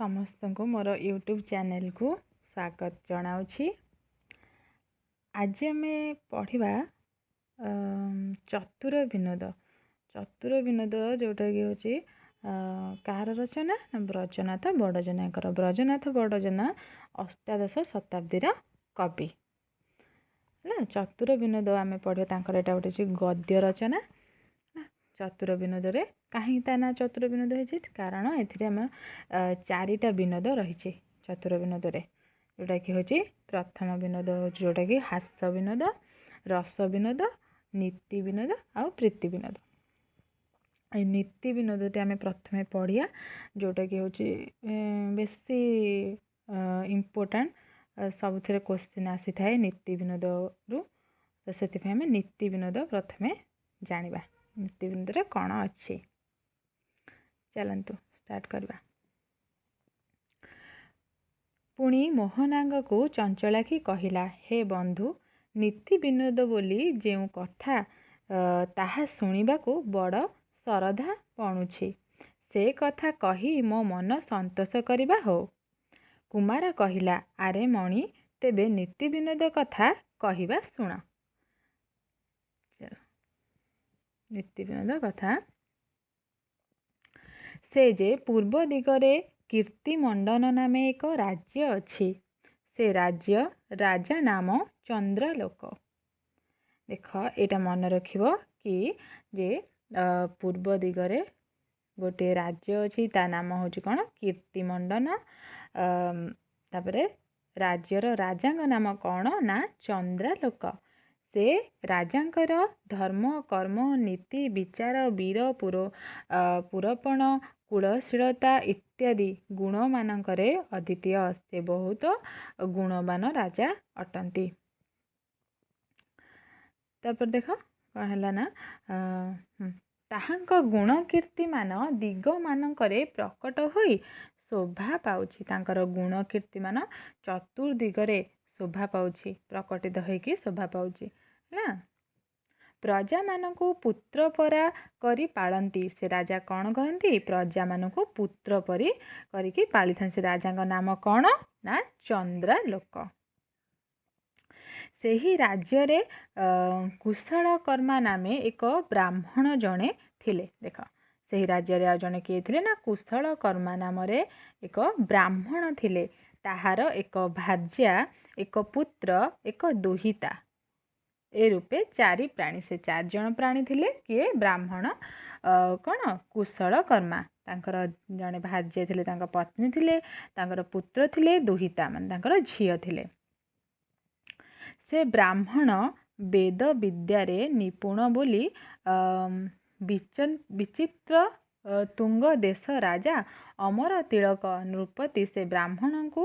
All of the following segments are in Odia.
ସମସ୍ତଙ୍କୁ ମୋର ୟୁଟ୍ୟୁବ୍ ଚ୍ୟାନେଲକୁ ସ୍ୱାଗତ ଜଣାଉଛି। ଆଜି ଆମେ ପଢ଼ିବା ଚତୁର ବିନୋଦ। ଚତୁର ବିନୋଦ ଯେଉଁଟାକି ହେଉଛି କାହାର ରଚନା? ବ୍ରଜନାଥ ବଡ଼ଜେନାଙ୍କର। ବ୍ରଜନାଥ ବଡ଼ଜେନା ଅଷ୍ଟାଦଶ ଶତାବ୍ଦୀର କବି ହେଲା। ଚତୁର ବିନୋଦ ଆମେ ପଢ଼ିବା, ତାଙ୍କର ଏଇଟା ଗୋଟେ ଅଛି ଗଦ୍ୟ ରଚନା। ଚତୁର ବିନୋଦରେ କାହିଁକି ତା ନାଁ ଚତୁର ବିନୋଦ ହେଇଛି? କାରଣ ଏଥିରେ ଆମ ଚାରିଟା ବିନୋଦ ରହିଛି ଚତୁର ବିନୋଦରେ, ଯେଉଁଟାକି ହେଉଛି ପ୍ରଥମ ବିନୋଦ ହେଉଛି ଯେଉଁଟାକି ହାସ୍ୟ ବିନୋଦ, ରସ ବିନୋଦ, ନୀତି ବିନୋଦ ଆଉ ପ୍ରୀତି ବିନୋଦ। ଏଇ ନୀତି ବିନୋଦଟି ଆମେ ପ୍ରଥମେ ପଢ଼ିବା, ଯେଉଁଟାକି ହେଉଛି ବେଶୀ ଇମ୍ପୋର୍ଟାଣ୍ଟ, ସବୁଥିରେ କ୍ୱେଶ୍ଚିନ୍ ଆସିଥାଏ ନୀତି ବିନୋଦରୁ। ତ ସେଥିପାଇଁ ଆମେ ନୀତି ବିନୋଦ ପ୍ରଥମେ ଜାଣିବା। ନୀତି ବିନୋଦରେ କ'ଣ ଅଛି? ଚାଲନ୍ତୁ ଷ୍ଟାର୍ଟ କରିବା। ପୁଣି ମୋହନାଙ୍ଗକୁ ଚଞ୍ଚଳାକ୍ଷୀ କହିଲା, ହେ ବନ୍ଧୁ, ନୀତି ବିନୋଦ ବୋଲି ଯେଉଁ କଥା ତାହା ଶୁଣିବାକୁ ବଡ଼ ଶରଧା ପଣୁଛି। ସେ କଥା କହି ମୋ ମନ ସନ୍ତୋଷ କରିବା ହଉ। କୁମାର କହିଲା, ଆରେ ମଣି, ତେବେ ନୀତି ବିନୋଦ କଥା କହିବା ଶୁଣ। ନୀତି ବିନୋଦ କଥା। ସେ ଯେ ପୂର୍ବ ଦିଗରେ କୀର୍ତ୍ତିମଣ୍ଡନ ନାମେ ଏକ ରାଜ୍ୟ ଅଛି। ସେ ରାଜ୍ୟ ରାଜା ନାମ ଚନ୍ଦ୍ରଲୋକ। ଦେଖ, ଏଇଟା ମନେ ରଖିବ କି ଯେ ପୂର୍ବ ଦିଗରେ ଗୋଟିଏ ରାଜ୍ୟ ଅଛି, ତା ନାମ ହେଉଛି କ'ଣ? କୀର୍ତ୍ତିମଣ୍ଡନ। ତାପରେ ରାଜ୍ୟର ରାଜାଙ୍କ ନାମ କ'ଣ? ନା ଚନ୍ଦ୍ରାଲୋକ। ସେ ରାଜାଙ୍କର ଧର୍ମ, କର୍ମ, ନୀତି, ବିଚାର, ବୀର, ପୁରପଣ, କୁଳଶୀଳତା ଇତ୍ୟାଦି ଗୁଣମାନଙ୍କରେ ଅଦ୍ୱିତୀୟ। ସେ ବହୁତ ଗୁଣବାନ ରାଜା ଅଟନ୍ତି। ତାପରେ ଦେଖ କ'ଣ ହେଲା ନା, ତାହାଙ୍କ ଗୁଣ କୀର୍ତ୍ତିମାନ ଦିଗମାନଙ୍କରେ ପ୍ରକଟ ହୋଇ ଶୋଭା ପାଉଛି। ତାଙ୍କର ଗୁଣ କୀର୍ତ୍ତିମାନ ଚତୁର୍ଦିଗରେ ଶୋଭା ପାଉଛି, ପ୍ରକଟିତ ହୋଇକି ଶୋଭା ପାଉଛି ହେଲା। ପ୍ରଜାମାନଙ୍କୁ ପୁତ୍ର ପରା କରି ପାଳନ୍ତି। ସେ ରାଜା କ'ଣ କରନ୍ତି? ପ୍ରଜାମାନଙ୍କୁ ପୁତ୍ର ପରି କରିକି ପାଳିଥାନ୍ତି। ସେ ରାଜାଙ୍କ ନାମ କ'ଣ? ନା ଚନ୍ଦ୍ରାଲୋକ। ସେହି ରାଜ୍ୟରେ କୁଶଳକର୍ମା ନାମେ ଏକ ବ୍ରାହ୍ମଣ ଜଣେ ଥିଲେ। ଦେଖ, ସେହି ରାଜ୍ୟରେ ଆଉ ଜଣେ କିଏ ଥିଲେ? ନା କୁଶଳକର୍ମା ନାମରେ ଏକ ବ୍ରାହ୍ମଣ ଥିଲେ। ତାହାର ଏକ ଭାର୍ଯ୍ୟା, ଏକ ପୁତ୍ର, ଏକ ଦୁହିତା, ଏ ରୂପେ ଚାରି ପ୍ରାଣୀ। ସେ 4 ଜଣ ପ୍ରାଣୀ ଥିଲେ। କିଏ? ବ୍ରାହ୍ମଣ କ'ଣ? କୁଶଳକର୍ମା। ତାଙ୍କର ଜଣେ ଭାର୍ଯ୍ୟା ଥିଲେ, ତାଙ୍କ ପତ୍ନୀ ଥିଲେ, ତାଙ୍କର ପୁତ୍ର ଥିଲେ, ଦୁହିତା ମାନେ ତାଙ୍କର ଝିଅ ଥିଲେ। ସେ ବ୍ରାହ୍ମଣ ବେଦ ବିଦ୍ୟାରେ ନିପୁଣ ବୋଲି ବିଚିତ୍ର ତୁଙ୍ଗ ଦେଶ ରାଜା ଅମର ତିଳକ ନୃପତି ସେ ବ୍ରାହ୍ମଣଙ୍କୁ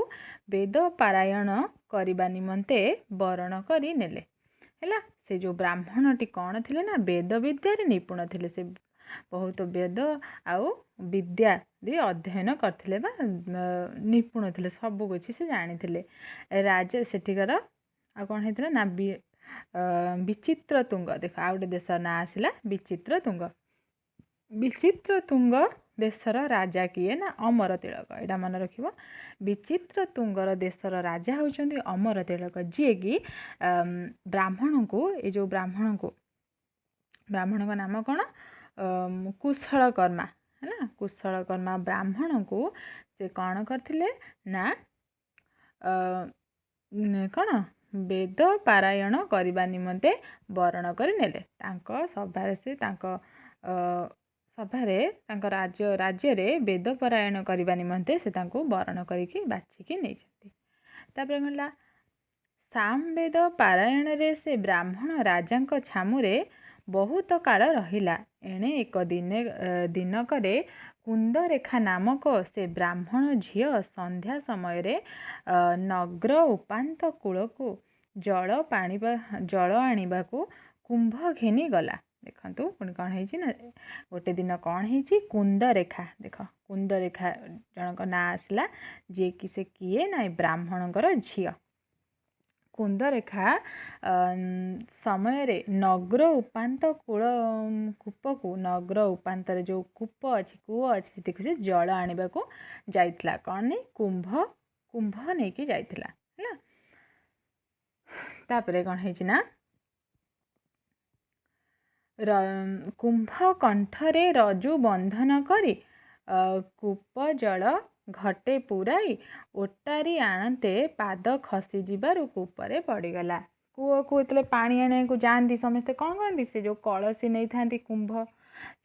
ବେଦ ପାରାୟଣ କରିବା ନିମନ୍ତେ ବରଣ କରି ନେଲେ ହେଲା। ସେ ଯେଉଁ ବ୍ରାହ୍ମଣଟି କ'ଣ ଥିଲେ? ନା ବେଦ ବିଦ୍ୟାରେ ନିପୁଣ ଥିଲେ। ସେ ବହୁତ ବେଦ ଆଉ ବିଦ୍ୟା ଅଧ୍ୟୟନ କରିଥିଲେ ବା ନିପୁଣ ଥିଲେ, ସବୁ କିଛି ସେ ଜାଣିଥିଲେ। ରାଜା ସେଠିକାର ଆଉ କ'ଣ ହେଇଥିଲା? ନା ବିଚିତ୍ର ତୁଙ୍ଗ। ଦେଖ, ଆଉ ଗୋଟେ ଦେଶର ନାଁ ଆସିଲା ବିଚିତ୍ର ତୁଙ୍ଗ। ବିଚିତ୍ର ତୁଙ୍ଗ ଦେଶର ରାଜା କିଏ? ନା ଅମର ତିଳକ। ଏଇଟା ମନେ ରଖିବ। ବିଚିତ୍ର ତୁଙ୍ଗର ଦେଶର ରାଜା ହେଉଛନ୍ତି ଅମର ତିଳକ, ଯିଏକି ବ୍ରାହ୍ମଣଙ୍କୁ, ଏ ଯେଉଁ ବ୍ରାହ୍ମଣଙ୍କ ନାମ କ'ଣ? କୁଶଳକର୍ମା ହେଲା। କୁଶଳକର୍ମା ବ୍ରାହ୍ମଣଙ୍କୁ ସେ କ'ଣ କରିଥିଲେ? ନା କ'ଣ? ବେଦ ପାରାୟଣ କରିବା ନିମନ୍ତେ ବରଣ କରି ନେଲେ। ତାଙ୍କ ସଭାରେ ତାଙ୍କ ରାଜ୍ୟରେ ବେଦ ପାରାୟଣ କରିବା ନିମନ୍ତେ ସେ ତାଙ୍କୁ ବରଣ କରିକି ବାଛିକି ନେଇଛନ୍ତି। ତାପରେ କହିଲା, ସାମବେଦ ପାରାୟଣରେ ସେ ବ୍ରାହ୍ମଣ ରାଜାଙ୍କ ଛାମୁରେ ବହୁତ କାଳ ରହିଲା। ଏଣେ ଏକ ଦିନକରେ କୁନ୍ଦରେଖା ନାମକ ସେ ବ୍ରାହ୍ମଣ ଝିଅ ସନ୍ଧ୍ୟା ସମୟରେ ନଗ୍ର ଉପାନ୍ତ କୂଳକୁ ଜଳ ଆଣିବାକୁ କୁମ୍ଭ ଘେନି ଗଲା। ଦେଖନ୍ତୁ, ପୁଣି କ'ଣ ହେଇଛି ନା, ଗୋଟେ ଦିନ କ'ଣ ହେଇଛି? କୁନ୍ଦରେଖା। ଦେଖ, କୁନ୍ଦରେଖା ଜଣଙ୍କ ନାଁ ଆସିଲା, ଯିଏକି ସେ କିଏ? ନା ବ୍ରାହ୍ମଣଙ୍କର ଝିଅ। କୁନ୍ଦରେଖା ସମୟରେ ନଗ୍ର ଉପାନ୍ତ କୂପକୁ ନଗ୍ର ଉପାନ୍ତରେ ଯେଉଁ କୂପ ଅଛି କୂଅ ଅଛି ସେଠିକୁ ସେ ଜଳ ଆଣିବାକୁ ଯାଇଥିଲା। କ'ଣ ନେଇ? କୁମ୍ଭ ନେଇକି ଯାଇଥିଲା ହେଲା। ତାପରେ କ'ଣ ହେଇଛି ନା କୁମ୍ଭ କଣ୍ଠରେ ରଜୁ ବନ୍ଧନ କରି କୂପ ଜଳ ଘଟେ ପୁରାଇ ଓଟାରି ଆଣନ୍ତେ ପାଦ ଖସି ଯିବାରୁ କୂପରେ ପଡ଼ିଗଲା। କୂଅକୁ ଯେତେବେଳେ ପାଣି ଆଣିବାକୁ ଯାଆନ୍ତି ସମସ୍ତେ କ'ଣ କରନ୍ତି? ସେ ଯେଉଁ କଳସୀ ନେଇଥାନ୍ତି କୁମ୍ଭ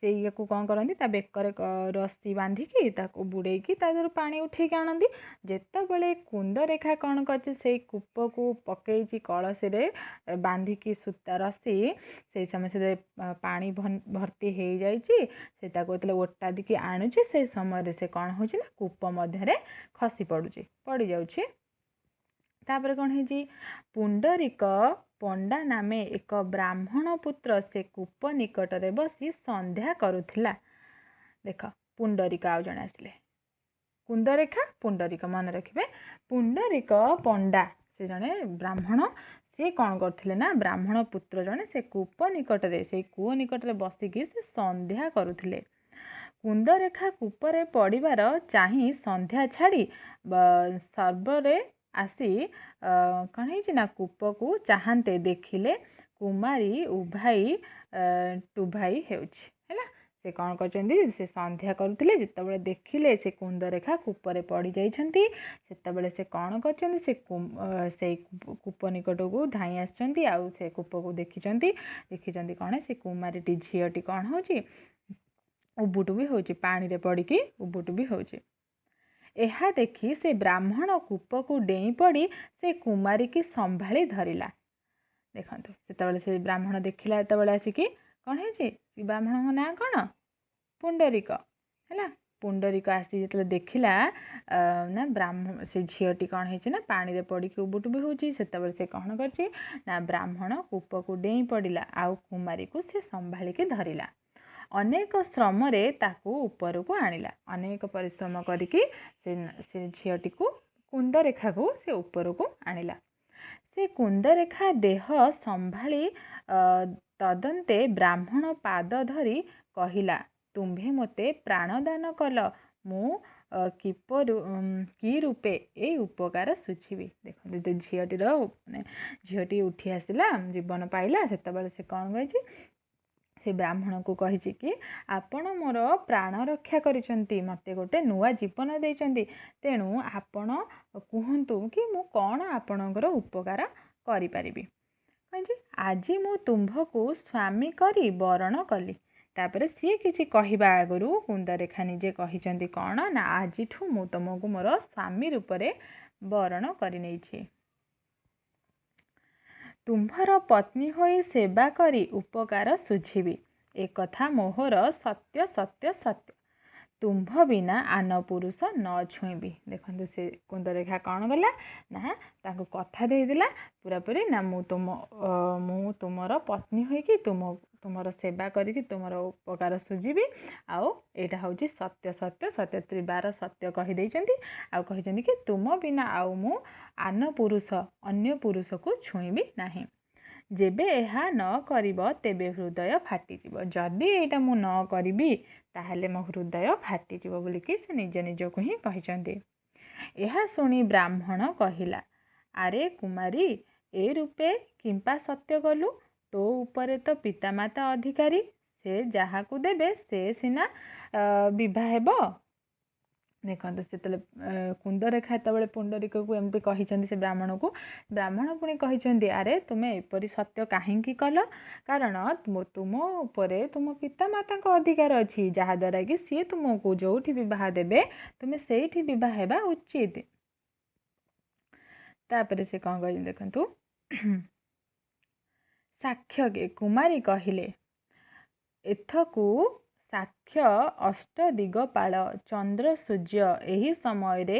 ସେଇଆକୁ କ'ଣ କରନ୍ତି? ତା ବେକରେ ରସି ବାନ୍ଧିକି ତାକୁ ବୁଡ଼େଇକି ତା ଦେହରୁ ପାଣି ଉଠେଇକି ଆଣନ୍ତି। ଯେତେବେଳେ କୁନ୍ଦରେଖା କ'ଣ କରିଛି? ସେଇ କୂପକୁ ପକେଇଛି କଳସୀରେ ବାନ୍ଧିକି ସୂତା ରସି, ସେଇ ସମୟରେ ପାଣି ଭର୍ତ୍ତି ହେଇଯାଇଛି। ସେ ତାକୁ ଯେତେବେଳେ ଓଟାରିକି ଆଣୁଛି ସେଇ ସମୟରେ ସେ କ'ଣ ହେଉଛି ନା କୂପ ମଧ୍ୟରେ ଖସି ପଡ଼ିଯାଉଛି। ତାପରେ କ'ଣ ହେଇଛି? ପୁଣ୍ଡରିକ ପଣ୍ଡା ନାମେ ଏକ ବ୍ରାହ୍ମଣ ପୁତ୍ର ସେ କୂପ ନିକଟରେ ବସି ସନ୍ଧ୍ୟା କରୁଥିଲା। ଦେଖ, ପୁଣ୍ଡରିକ ଆଉ ଜଣେ ଆସିଲେ। କୁନ୍ଦରେଖା, ପୁଣ୍ଡରିକ, ମନେ ରଖିବେ। ପୁଣ୍ଡରିକ ପଣ୍ଡା ସେ ଜଣେ ବ୍ରାହ୍ମଣ। ସିଏ କ'ଣ କରୁଥିଲେ ନା ବ୍ରାହ୍ମଣ ପୁତ୍ର ଜଣେ ସେ କୂପ ନିକଟରେ ସେଇ କୂଅ ନିକଟରେ ବସିକି ସେ ସନ୍ଧ୍ୟା କରୁଥିଲେ। କୁନ୍ଦରେଖା କୂପରେ ପଡ଼ିବାର ଚାହିଁ ସନ୍ଧ୍ୟା ଛାଡ଼ି ସର୍ବରେ ଆସି କ'ଣ ହେଇଛି ନା କୂପକୁ ଚାହାନ୍ତେ ଦେଖିଲେ କୁମାରୀ ଉଭାଇ ଟୁଭାଇ ହେଉଛି ହେଲା। ସେ କ'ଣ କରିଛନ୍ତି? ସେ ସନ୍ଧ୍ୟା କରୁଥିଲେ। ଯେତେବେଳେ ଦେଖିଲେ ସେ କୁନ୍ଦରେଖା କୂପରେ ପଡ଼ିଯାଇଛନ୍ତି ସେତେବେଳେ ସେ କ'ଣ କରିଛନ୍ତି? ସେଇ କୂପ ନିକଟକୁ ଧାଇଁ ଆସିଛନ୍ତି। ଆଉ ସେ କୂପକୁ ଦେଖିଛନ୍ତି କ'ଣ? ସେ କୁମାରୀଟି ଝିଅଟି କ'ଣ ହେଉଛି? ଉବୁଟୁବି ହେଉଛି, ପାଣିରେ ପଡ଼ିକି ଉବୁଟୁବି ହେଉଛି। ଏହା ଦେଖି ସେ ବ୍ରାହ୍ମଣ କୂପକୁ ଡେଇଁ ପଡ଼ି ସେ କୁମାରୀକି ସମ୍ଭାଳି ଧରିଲା। ଦେଖନ୍ତୁ, ସେତେବେଳେ ସେ ବ୍ରାହ୍ମଣ ଦେଖିଲା ଯେତେବେଳେ ଆସିକି କ'ଣ ହେଇଛି? ବ୍ରାହ୍ମଣଙ୍କ ନାଁ କ'ଣ? ପୁଣ୍ଡରିକ ହେଲା। ପୁଣ୍ଡରିକ ଆସି ଯେତେବେଳେ ଦେଖିଲା ନା ସେ ଝିଅଟି କ'ଣ ହେଇଛି ନା ପାଣିରେ ପଡ଼ିକି ଉବୁଟୁବି ହେଉଛି, ସେତେବେଳେ ସେ କ'ଣ କରିଛି ନା ବ୍ରାହ୍ମଣ କୂପକୁ ଡେଇଁ ପଡ଼ିଲା ଆଉ କୁମାରୀକୁ ସେ ସମ୍ଭାଳିକି ଧରିଲା। ଅନେକ ଶ୍ରମରେ ତାକୁ ଉପରକୁ ଆଣିଲା। ଅନେକ ପରିଶ୍ରମ କରିକି ସେ ଝିଅଟିକୁ କୁନ୍ଦରେଖାକୁ ସେ ଉପରକୁ ଆଣିଲା। ସେ କୁନ୍ଦରେଖା ଦେହ ସମ୍ଭାଳି ତଦନ୍ତେ ବ୍ରାହ୍ମଣ ପାଦ ଧରି କହିଲା, ତୁମ୍ଭେ ମୋତେ ପ୍ରାଣଦାନ କଲ, ମୁଁ କି ରୂପେ ଏଇ ଉପକାର ଶୁଝିବି। ଦେଖନ୍ତୁ, ଝିଅଟି ଉଠି ଆସିଲା, ଜୀବନ ପାଇଲା। ସେତେବେଳେ ସେ କ'ଣ କହିଛି? ସେ ବ୍ରାହ୍ମଣକୁ କହିଛି କି ଆପଣ ମୋର ପ୍ରାଣ ରକ୍ଷା କରିଛନ୍ତି, ମୋତେ ଗୋଟେ ନୂଆ ଜୀବନ ଦେଇଛନ୍ତି। ତେଣୁ ଆପଣ କୁହନ୍ତୁ କି ମୁଁ କ'ଣ ଆପଣଙ୍କର ଉପକାର କରିପାରିବି। କହିଛି, ଆଜି ମୁଁ ତୁମ୍ଭକୁ ସ୍ୱାମୀ କରି ବରଣ କଲି। ତାପରେ ସିଏ କିଛି କହିବା ଆଗରୁ କୁନ୍ଦରେଖା ନିଜେ କହିଛନ୍ତି କ'ଣ ନା ଆଜିଠୁ ମୁଁ ତୁମକୁ ମୋର ସ୍ୱାମୀ ରୂପରେ ବରଣ କରିନେଇଛି। ତୁମ୍ଭର ପତ୍ନୀ ହୋଇ ସେବା କରି ଉପକାର ଶୁଝିବି। ଏକଥା ମୋହର ସତ୍ୟ ସତ୍ୟ ସତ୍ୟ। ତୁମ୍ଭ ବିନା ଆନ ପୁରୁଷ ନ ଛୁଇଁବି। ଦେଖନ୍ତୁ, ସେ କୁନ୍ଦରେଖା କ'ଣ କଲା ନା ତାଙ୍କୁ କଥା ଦେଇଦେଲା ପୁରାପୁରି ନା ମୁଁ ତୁମର ପତ୍ନୀ ହୋଇକି ତୁମର ସେବା କରିକି ତୁମର ଉପକାର ଶୁଝିବି। ଆଉ ଏଇଟା ହେଉଛି ସତ୍ୟ ସତ୍ୟ ସତ୍ୟ, ତ୍ରିବାର ସତ୍ୟ କହିଦେଇଛନ୍ତି। ଆଉ କହିଛନ୍ତି କି ତୁମ ବିନା ଆଉ ମୁଁ ଅନ୍ୟ ପୁରୁଷକୁ ଛୁଇଁବି ନାହିଁ। ଯେବେ ଏହା ନ କରିବ ତେବେ ହୃଦୟ ଫାଟିଯିବ। ଯଦି ଏଇଟା ମୁଁ ନ କରିବି ତାହେଲେ ମୋ ହୃଦୟ ଫାଟିଯିବ ବୋଲିକି ସେ ନିଜ ନିଜକୁ ହିଁ କହିଛନ୍ତି। ଏହା ଶୁଣି ବ୍ରାହ୍ମଣ କହିଲା, ଆରେ କୁମାରୀ, ଏ ରୂପେ କିମ୍ପା ସତ୍ୟ କଲୁ? ତୋ ଉପରେ ତ ପିତାମାତା ଅଧିକାରୀ, ସେ ଯାହାକୁ ଦେବେ ସେ ସିନା ବିଭା ହେବ। ଦେଖନ୍ତୁ, ସେତେବେଳେ କୁନ୍ଦରେଖା ଯେତେବେଳେ ପୁଣ୍ଡରିକକୁ ଏମିତି କହିଛନ୍ତି ସେ ବ୍ରାହ୍ମଣକୁ, ବ୍ରାହ୍ମଣ ପୁଣି କହିଛନ୍ତି, ଆରେ ତୁମେ ଏପରି ସତ୍ୟ କାହିଁକି କଲ? କାରଣ ତୁମ ଉପରେ ତୁମ ପିତାମାତାଙ୍କ ଅଧିକାର ଅଛି, ଯାହାଦ୍ୱାରା କି ସିଏ ତୁମକୁ ଯେଉଁଠି ବିବାହ ଦେବେ ତୁମେ ସେଇଠି ବିବାହ ହେବା ଉଚିତ। ତାପରେ ସେ କ'ଣ କହିଛନ୍ତି ଦେଖନ୍ତୁ, ସାକ୍ଷ୍ୟ କୁମାରୀ କହିଲେ, ଏଥକୁ ସାକ୍ଷ୍ୟ ଅଷ୍ଟଦିଗପାଳ ଚନ୍ଦ୍ର ସୂର୍ଯ୍ୟ। ଏହି ସମୟରେ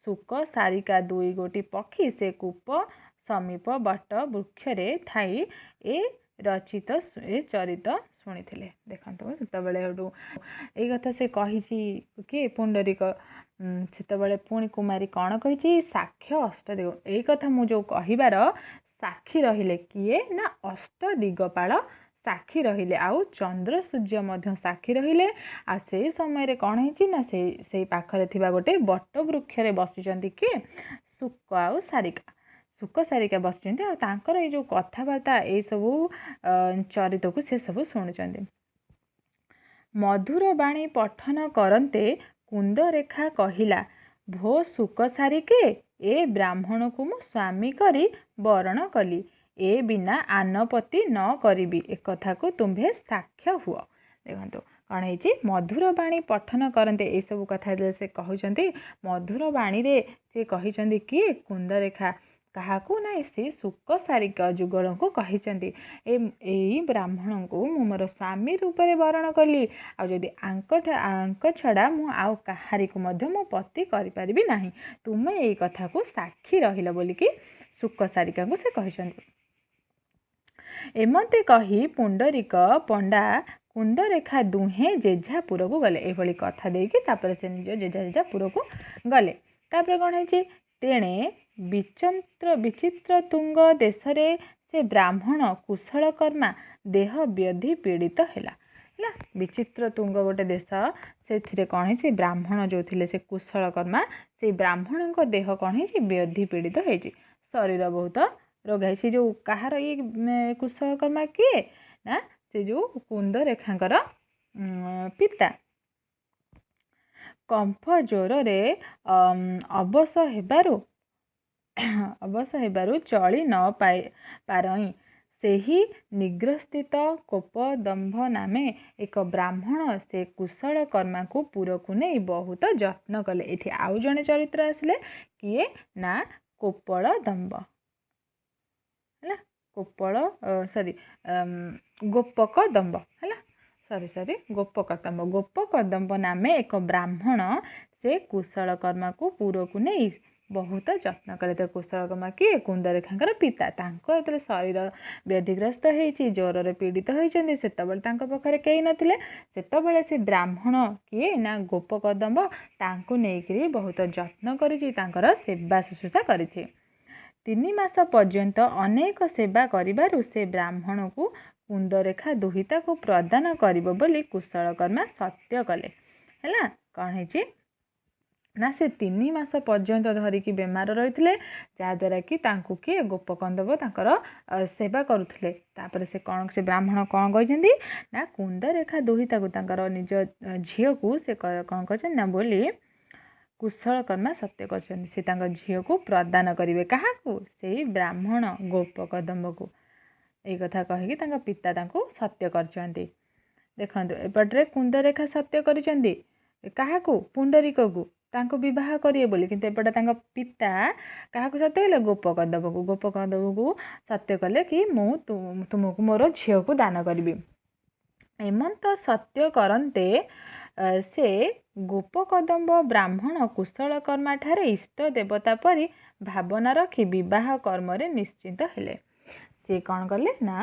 ଶୁକ ସାରିକା ଦୁଇ ଗୋଟି ପକ୍ଷୀ ସେ କୂପ ସମୀପ ବଟ ବୃକ୍ଷରେ ଥାଇ ଏ ଚରିତ ଶୁଣିଥିଲେ। ଦେଖନ୍ତୁ ସେତେବେଳେ ହେଠୁ ଏଇ କଥା ସେ କହିଛି କିଏ ପୁଣ୍ଡରୀକ, ସେତେବେଳେ ପୁଣି କୁମାରୀ କ'ଣ କହିଛି, ସାକ୍ଷ୍ୟ ଅଷ୍ଟଦିଗ। ଏଇ କଥା ମୁଁ ଯେଉଁ କହିବାର ସାକ୍ଷୀ ରହିଲେ କିଏ ନା ଅଷ୍ଟଦିଗପାଳ ସାକ୍ଷୀ ରହିଲେ, ଆଉ ଚନ୍ଦ୍ର ସୂର୍ଯ୍ୟ ମଧ୍ୟ ସାକ୍ଷୀ ରହିଲେ। ଆଉ ସେଇ ସମୟରେ କ'ଣ ହେଇଛି ନା ସେଇ ପାଖରେ ଥିବା ଗୋଟେ ବଟ ବୃକ୍ଷରେ ବସିଛନ୍ତି କିଏ, ଶୁକ ଆଉ ସାରିକା। ଶୁକ ସାରିକା ବସିଛନ୍ତି, ଆଉ ତାଙ୍କର ଏଇ ଯେଉଁ କଥାବାର୍ତ୍ତା ଏଇସବୁ ଚରିତକୁ ସେ ସବୁ ଶୁଣୁଛନ୍ତି। ମଧୁର ବାଣୀ ପଠନ କରନ୍ତେ କୁନ୍ଦରେଖା କହିଲା, ଭୋ ଶୁକ ସାରିକେ, ଏ ବ୍ରାହ୍ମଣକୁ ମୁଁ ସ୍ୱାମୀ କରି ବରଣ କଲି, ଏ ବିନା ଆନପତି ନ କରିବି, ଏକଥାକୁ ତୁମ୍ଭେ ସାକ୍ଷ୍ୟ ହୁଅ। ଦେଖନ୍ତୁ କ'ଣ ହେଇଛି, ମଧୁର ବାଣୀ ପଠନ କରନ୍ତେ ଏଇସବୁ କଥା ସେ କହୁଛନ୍ତି। ମଧୁର ବାଣୀରେ ସେ କହିଛନ୍ତି କିଏ, କୁନ୍ଦରେଖା। କାହାକୁ ନା ସେ ଶୁକ ସାରିକା ଯୁଗଳଙ୍କୁ କହିଛନ୍ତି, ଏଇ ବ୍ରାହ୍ମଣଙ୍କୁ ମୁଁ ମୋର ସ୍ୱାମୀ ରୂପରେ ବରଣ କଲି, ଆଉ ଯଦି ଆଙ୍କ ଛଡ଼ା ମୁଁ ଆଉ କାହାରିକୁ ମଧ୍ୟ ମୋ ପତି କରିପାରିବି ନାହିଁ, ତୁମେ ଏଇ କଥାକୁ ସାକ୍ଷୀ ରହିଲ ବୋଲିକି ଶୁକ ସାରିକାଙ୍କୁ ସେ କହିଛନ୍ତି। ଏମତେ କହି ପୁଣ୍ଡରୀକ ପଣ୍ଡା କୁନ୍ଦରେଖା ଦୁହେଁ ଯେଝାପୁରକୁ ଗଲେ। ଏଭଳି କଥା ଦେଇକି ତାପରେ ସେ ନିଜ ଯେଝା ପୁରକୁ ଗଲେ। ତାପରେ କ'ଣ ହେଇଛି, ତେଣେ ବିଚିତ୍ର ତୁଙ୍ଗ ଦେଶରେ ସେ ବ୍ରାହ୍ମଣ କୁଶଳକର୍ମା ଦେହ ବ୍ୟାଧି ପୀଡ଼ିତ ହେଲା। ବିଚିତ୍ର ତୁଙ୍ଗ ଗୋଟେ ଦେଶ, ସେଥିରେ କ'ଣ ହେଇଛି, ବ୍ରାହ୍ମଣ ଯେଉଁ ଥିଲେ ସେ କୁଶଳକର୍ମା, ସେଇ ବ୍ରାହ୍ମଣଙ୍କ ଦେହ କ'ଣ ହେଇଛି, ବ୍ୟାଧି ପୀଡ଼ିତ ହେଇଛି, ଶରୀର ବହୁତ ରୋଗ ହେଇଛି। ଯେଉଁ କାହାର ଇଏ କୁଶଳକର୍ମା କିଏ ନା ସେ ଯେଉଁ କୁନ୍ଦରେଖାଙ୍କର ପିତା। କମ୍ଫ ଜ୍ୱରରେ ଅବଶ ହେବାରୁ ଚଳି ନ ପାରଇଁ ସେହି ନିଗ୍ରସ୍ଥିତ କୋପଦମ୍ଭ ନାମେ ଏକ ବ୍ରାହ୍ମଣ ସେ କୁଶଳକର୍ମାକୁ ପୁରକୁ ନେଇ ବହୁତ ଯତ୍ନ କଲେ। ଏଠି ଆଉ ଜଣେ ଚରିତ୍ର ଆସିଲେ, କିଏ ନା କୋପଳଦମ୍ଭ ହେଲା, ଗୋପକଦମ୍ଭ ହେଲା, ଗୋପକଦମ୍ଭ ନାମେ ଏକ ବ୍ରାହ୍ମଣ ସେ କୁଶଳକର୍ମାକୁ ପୁରକୁ ନେଇ ବହୁତ ଯତ୍ନ କଲେ। ତ କୁଶଳକର୍ମା କିଏ, କୁନ୍ଦରେଖାଙ୍କର ପିତା। ତାଙ୍କ ଯେତେବେଳେ ଶରୀର ବ୍ୟାଧିଗ୍ରସ୍ତ ହେଇଛି, ଜ୍ୱରରେ ପୀଡ଼ିତ ହୋଇଛନ୍ତି, ସେତେବେଳେ ତାଙ୍କ ପାଖରେ କେହି ନଥିଲେ। ସେତେବେଳେ ସେ ବ୍ରାହ୍ମଣ କିଏ ନା ଗୋପକଦମ୍ଭ ତାଙ୍କୁ ନେଇକରି ବହୁତ ଯତ୍ନ କରିଛି, ତାଙ୍କର ସେବା ଶୁଶ୍ରୂଷା କରିଛି। 3 ମାସ ପର୍ଯ୍ୟନ୍ତ ଅନେକ ସେବା କରିବାରୁ ସେ ବ୍ରାହ୍ମଣକୁ କୁନ୍ଦରେଖା ଦୁହିତାକୁ ପ୍ରଦାନ କରିବ ବୋଲି କୁଶଳକର୍ମା ସତ୍ୟ କଲେ। ହେଲା, କ'ଣ ହେଇଛି ନା ସେ 3 ମାସ ପର୍ଯ୍ୟନ୍ତ ଧରିକି ବେମାର ରହିଥିଲେ, ଯାହାଦ୍ୱାରା କି ତାଙ୍କୁ କିଏ ଗୋପକନ୍ଦବ ତାଙ୍କର ସେବା କରୁଥିଲେ। ତାପରେ ସେ ବ୍ରାହ୍ମଣ କ'ଣ କହିଛନ୍ତି ନା କୁନ୍ଦରେଖା ଦୁହିତାକୁ ତାଙ୍କର ନିଜ ଝିଅକୁ ସେ କ'ଣ କରିଛନ୍ତି ନା ବୋଲି କୁଶଳକର୍ମା ସତ୍ୟ କରିଛନ୍ତି, ସେ ତାଙ୍କ ଝିଅକୁ ପ୍ରଦାନ କରିବେ। କାହାକୁ, ସେଇ ବ୍ରାହ୍ମଣ ଗୋପକଦମ୍ଭକୁ। ଏଇ କଥା କହିକି ତାଙ୍କ ପିତା ତାଙ୍କୁ ସତ୍ୟ କରିଛନ୍ତି। ଦେଖନ୍ତୁ ଏପଟରେ କୁନ୍ଦରେଖା ସତ୍ୟ କରିଛନ୍ତି କାହାକୁ, ପୁଣ୍ଡରୀକକୁ, ତାଙ୍କୁ ବିବାହ କରିବେ ବୋଲି, କିନ୍ତୁ ଏପଟେ ତାଙ୍କ ପିତା କାହାକୁ ସତ୍ୟ କଲେ, ଗୋପକଦମ୍ଭକୁ ସତ୍ୟ କଲେ କି ମୁଁ ତୁମକୁ ମୋର ଝିଅକୁ ଦାନ କରିବି। ଏମନ୍ତ ସତ୍ୟ କରନ୍ତେ ସେ ଗୋପକଦମ୍ଭ ବ୍ରାହ୍ମଣ କୁଶଳକର୍ମାଠାରେ ଇଷ୍ଟ ଦେବତା ପରି ଭାବନା ରଖି ବିବାହ କର୍ମରେ ନିଶ୍ଚିନ୍ତ ହେଲେ। ସେ କ'ଣ କଲେ ନା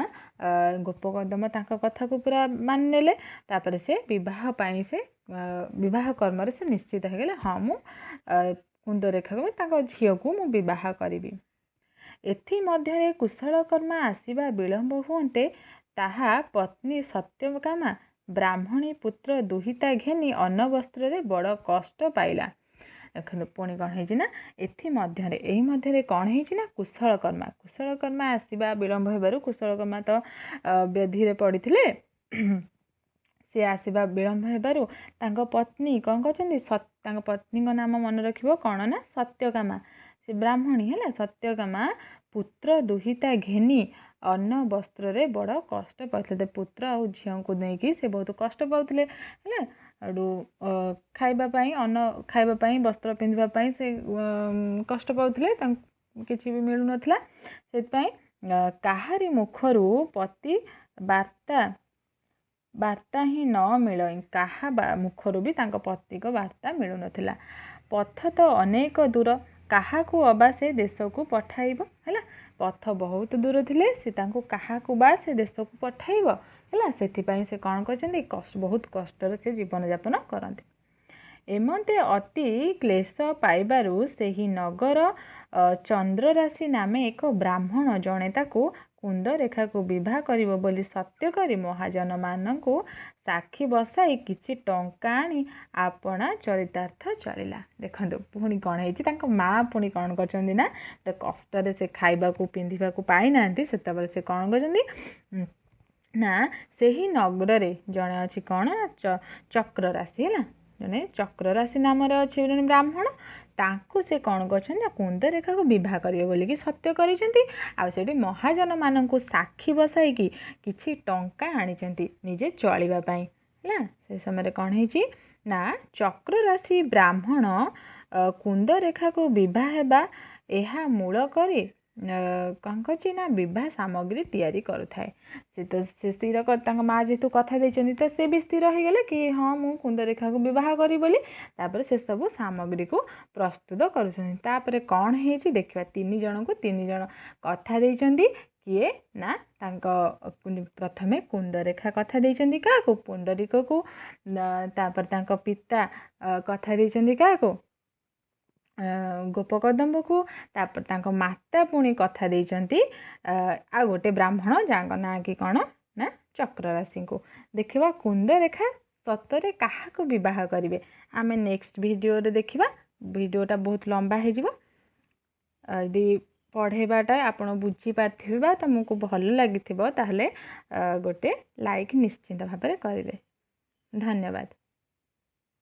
ଗୋପକଦମ୍ଭ ତାଙ୍କ କଥାକୁ ପୁରା ମାନିନେଲେ। ତାପରେ ସେ ବିବାହ କର୍ମରେ ସେ ନିଶ୍ଚିତ ହେଇଗଲେ, ହଁ ମୁଁ କୁନ୍ଦରେଖାକୁ ତାଙ୍କ ଝିଅକୁ ମୁଁ ବିବାହ କରିବି। ଏଥିମଧ୍ୟରେ କୁଶଳକର୍ମା ଆସିବା ବିଳମ୍ବ ହୁଅନ୍ତେ ତାହା ପତ୍ନୀ ସତ୍ୟକାମା ବ୍ରାହ୍ମଣୀ ପୁତ୍ର ଦୁହିତା ଘେନି ଅନ୍ନବସ୍ତ୍ରରେ ବଡ଼ କଷ୍ଟ ପାଇଲା। ଦେଖନ୍ତୁ ପୁଣି କ'ଣ ହେଇଛି ନା ଏଇ ମଧ୍ୟରେ କ'ଣ ହେଇଛି ନା କୁଶଳକର୍ମା ଆସିବା ବିଳମ୍ବ ହେବାରୁ, କୁଶଳକର୍ମା ତ ବ୍ୟାଧିରେ ପଡ଼ିଥିଲେ, ସେ ଆସିବା ବିଳମ୍ବ ହେବାରୁ ତାଙ୍କ ପତ୍ନୀ କ'ଣ କରିଛନ୍ତି, ତାଙ୍କ ପତ୍ନୀଙ୍କ ନାମ ମନେ ରଖିବ କ'ଣ ନା ସତ୍ୟକାମା, ସେ ବ୍ରାହ୍ମଣୀ ହେଲା। ସତ୍ୟକାମା ପୁତ୍ର ଦୁହିତା ଘେନି ଅନ୍ନ ବସ୍ତ୍ରରେ ବଡ଼ କଷ୍ଟ ପାଉଥିଲେ। ପୁତ୍ର ଆଉ ଝିଅଙ୍କୁ ନେଇକି ସେ ବହୁତ କଷ୍ଟ ପାଉଥିଲେ ହେଲା। ଆଡ଼ୁ ଖାଇବା ପାଇଁ ବସ୍ତ୍ର ପିନ୍ଧିବା ପାଇଁ ସେ କଷ୍ଟ ପାଉଥିଲେ, ତାଙ୍କୁ କିଛି ବି ମିଳୁନଥିଲା। ସେଥିପାଇଁ କାହାରି ମୁଖରୁ ପତି ବାର୍ତ୍ତା ହିଁ ନ ମିଳଇ, କାହା ମୁଖରୁ ବି ତାଙ୍କ ପତିଙ୍କ ବାର୍ତ୍ତା ମିଳୁନଥିଲା। ପଥ ତ ଅନେକ ଦୂର, କାହାକୁ ଅବା ସେ ଦେଶକୁ ପଠାଇବ ହେଲା। ପଥ ବହୁତ ଦୂର ଥିଲେ, ସେ ତାଙ୍କୁ କାହାକୁ ବା ସେ ଦେଶକୁ ପଠାଇବ, ହେଲା। ସେଥିପାଇଁ ସେ କ'ଣ କରିଛନ୍ତି, ବହୁତ କଷ୍ଟରେ ସେ ଜୀବନଯାପନ କରନ୍ତି। ଏମନ୍ତେ ଅତି କ୍ଲେଶ ପାଇବାରୁ ସେହି ନଗର ଚନ୍ଦ୍ରରାଶି ନାମେ ଏକ ବ୍ରାହ୍ମଣ ଜଣେ ତାକୁ କୁନ୍ଦରେଖାକୁ ବିବାହ କରିବ ବୋଲି ସତ୍ୟ କରି ମହାଜନମାନଙ୍କୁ ସାକ୍ଷୀ ବସାଇ କିଛି ଟଙ୍କା ଆଣି ଆପଣା ଚରିତାର୍ଥ ଚଳିଲା। ଦେଖନ୍ତୁ ପୁଣି କ'ଣ ହେଇଛି, ତାଙ୍କ ମାଆ ପୁଣି କ'ଣ କରିଛନ୍ତି ନା, କଷ୍ଟରେ ସେ ଖାଇବାକୁ ପିନ୍ଧିବାକୁ ପାଇନାହାନ୍ତି, ସେତେବେଳେ ସେ କ'ଣ କରିଛନ୍ତି ନା ସେହି ନଗରରେ ଜଣେ ଅଛି କ'ଣ ଚକ୍ରରାଶି, ହେଲା, ଜଣେ ଚକ୍ରରାଶି ନାମରେ ଅଛି ଜଣେ ବ୍ରାହ୍ମଣ, ତାଙ୍କୁ ସେ କ'ଣ କରିଛନ୍ତି ନା କୁନ୍ଦରେଖାକୁ ବିବାହ କରିବେ ବୋଲିକି ସତ୍ୟ କରିଛନ୍ତି। ଆଉ ସେଠି ମହାଜନମାନଙ୍କୁ ସାକ୍ଷୀ ବସାଇକି କିଛି ଟଙ୍କା ଆଣିଛନ୍ତି ନିଜେ ଚଳିବା ପାଇଁ, ହେଲା। ସେ ସମୟରେ କ'ଣ ହେଇଛି ନା ଚକ୍ରରାଶି ବ୍ରାହ୍ମଣ କୁନ୍ଦରେଖାକୁ ବିବାହ ହେବା ଏହା ମୂଳ କରି କ'ଣ କରିଛି ନା ବିବାହ ସାମଗ୍ରୀ ତିଆରି କରୁଥାଏ। ସେ ସ୍ଥିର କରି, ତାଙ୍କ ମାଆ ଯେହେତୁ କଥା ଦେଇଛନ୍ତି ତ ସେ ବି ସ୍ଥିର ହେଇଗଲେ କି ହଁ ମୁଁ କୁନ୍ଦରେଖାକୁ ବିବାହ କରିବି ବୋଲି। ତାପରେ ସେସବୁ ସାମଗ୍ରୀକୁ ପ୍ରସ୍ତୁତ କରୁଛନ୍ତି। ତାପରେ କ'ଣ ହେଇଛି ଦେଖିବା, 3 ଜଣଙ୍କୁ 3 ଜଣ କଥା ଦେଇଛନ୍ତି। କିଏ ନା ତାଙ୍କ ପ୍ରଥମେ କୁନ୍ଦରେଖା କଥା ଦେଇଛନ୍ତି କାହାକୁ, ପୁଣ୍ଡରୀକକୁ। ତାପରେ ତାଙ୍କ ପିତା କଥା ଦେଇଛନ୍ତି କାହାକୁ, ଗୋପକଦମ୍ବକୁ। ତାପରେ ତାଙ୍କ ମାତା ପୁଣି କଥା ଦେଇଛନ୍ତି ଆଉ ଗୋଟେ ବ୍ରାହ୍ମଣ ଯାଙ୍କ ନାଁ କି କ'ଣ ନା ଚକ୍ରରାଶିଙ୍କୁ। ଦେଖିବା କୁନ୍ଦରେଖା ସତରେ କାହାକୁ ବିବାହ କରିବେ, ଆମେ ନେକ୍ସଟ ଭିଡ଼ିଓରେ ଦେଖିବା। ଭିଡ଼ିଓଟା ବହୁତ ଲମ୍ବା ହେଇଯିବ। ଯଦି ପଢ଼େଇବାଟା ଆପଣ ବୁଝିପାରିଥିବେ ବା ତୁମକୁ ଭଲ ଲାଗିଥିବ ତାହେଲେ ଗୋଟେ ଲାଇକ୍ ନିଶ୍ଚିନ୍ତ ଭାବରେ କରିବେ। ଧନ୍ୟବାଦ।